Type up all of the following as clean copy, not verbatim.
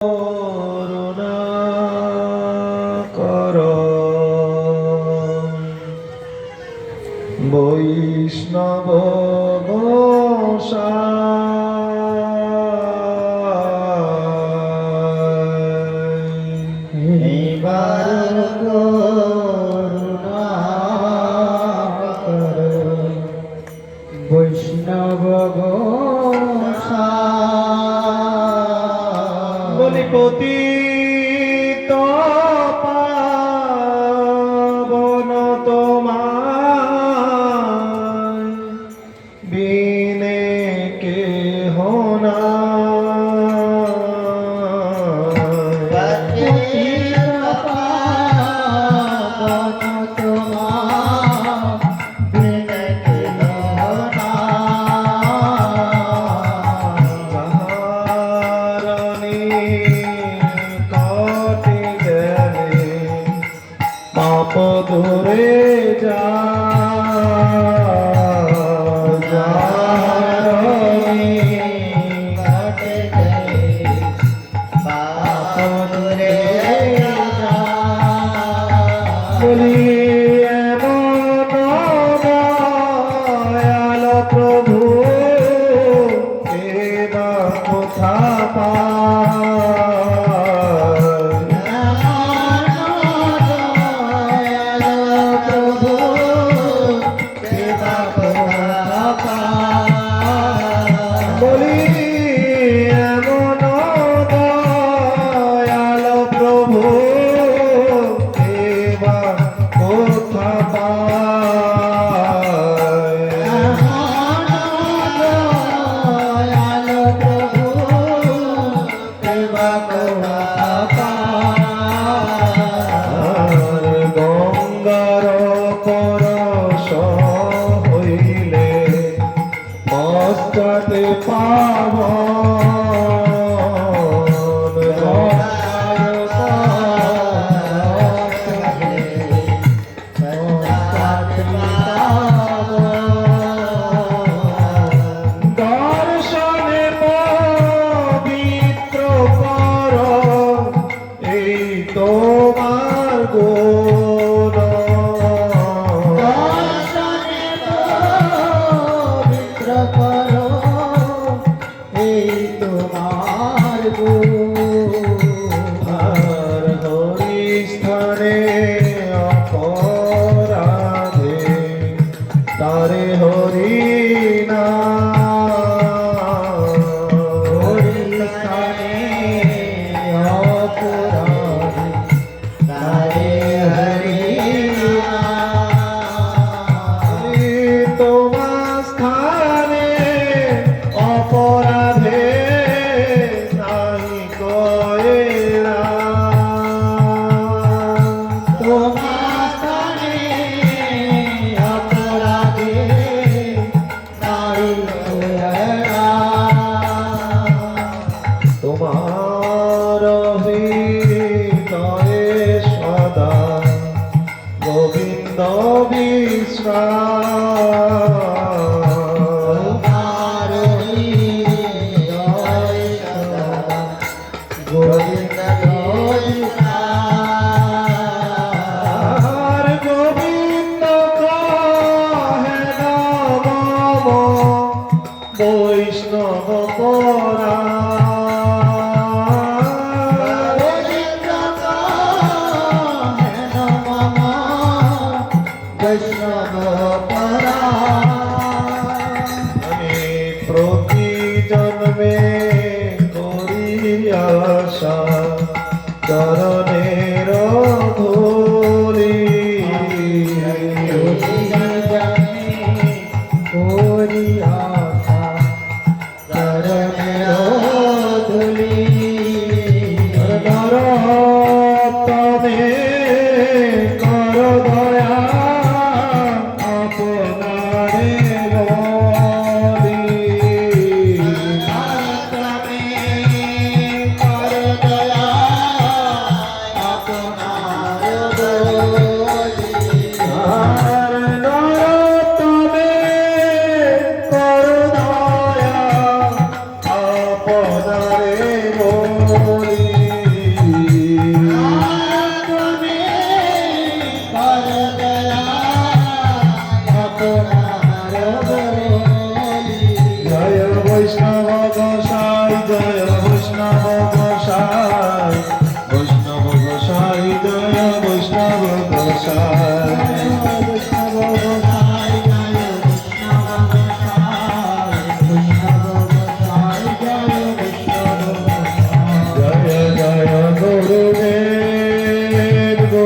করুণা কর বৈষ্ণব এবার করুণা কর বৈষ্ণব বলি পতিত পাবন তোমায় বিনে কেহ পাপ দূরে যা বলি এমন দয়াল প্রভু এবা কোথা পা গঙ্গার পরশ হইলে পশ্চাতে পাবন দর্শনে পবিত্র কর এই তোমার গুণ আর হরিস্থানে অপরাধে তারে হরি না তোমার স্থানে অপরাধে নাই কয়লা তোমার হৃদয়ে সদা গোবিন্দ বিশ্রাম আর গোবিন্দ কহে নমঃ বৈষ্ণব পরা আমি প্রতি জন্মে করি আশা চরণের ধূলি তবে কর দয়া আপনারে বলি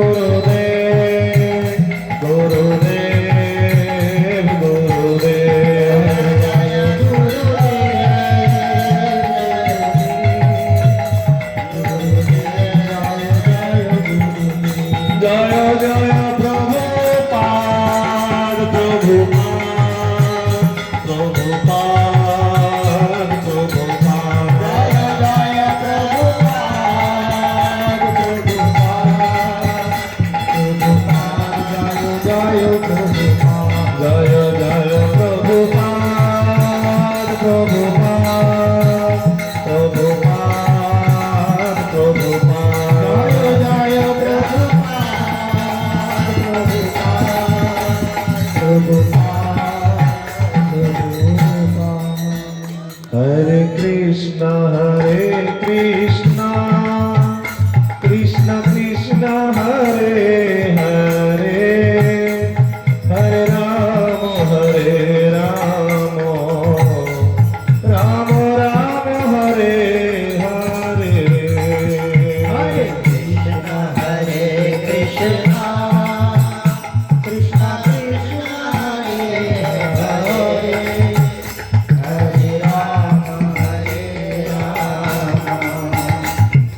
গুরুদেব গুরুদেব জয় জয় প্রভু পাদ প্রভু প্রভু পাদ প্রভু পাদ জয় প্রভু পাদ প্রভু পাদ জয় প্রভু পাদ জয় জয় প্রভু পাদ প্রভু পাদ প্রভু পাদ প্রভু পাদ জয় জয় প্রভু Hare Krishna, Krishna Krishna, Hare Hare, Hare Rama, Rama Rama, Hare Hare. Hare Krishna, Krishna Krishna, Hare Hare, Hare Rama,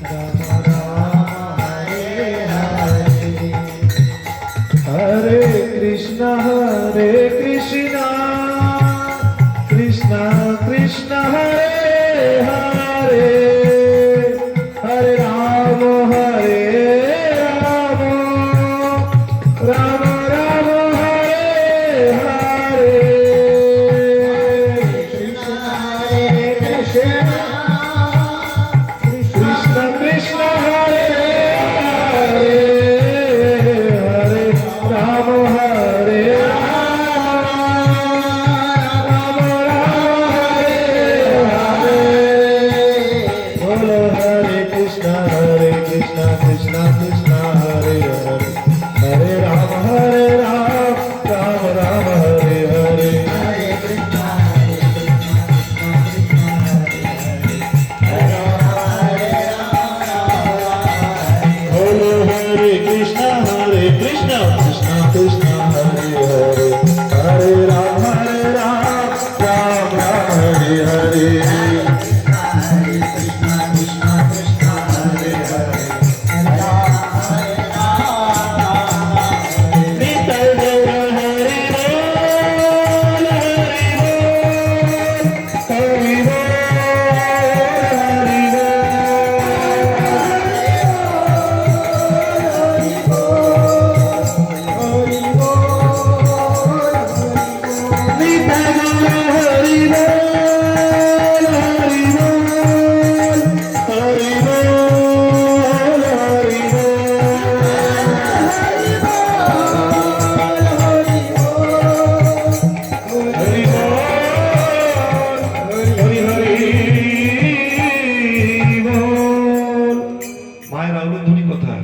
Rama Rama, Hare Hare. Hare Krishna, Krishna Krishna, Hare Hare, Hare Rama, Rama Rama, Hare Hare. Krishna Krishna, Hare Hare, Hare Rama, Rama Rama, Hare Hare. Bolo Hare Krishna, Krishna Krishna, Hare Hare, Hare Rama, Rama Rama, Hare Hare. Bolo Hare Krishna, Krishna Krishna, Hare Hare, Hare Rama, Rama Rama, Hare Hare. Nitai Gaura Hari Bol, Hari Bol, Hari Bol. Nitai Gaura Hari Bol, Hari Bol, Hari Bol, Hari মায়ের আউলধ্বনি কোথায়?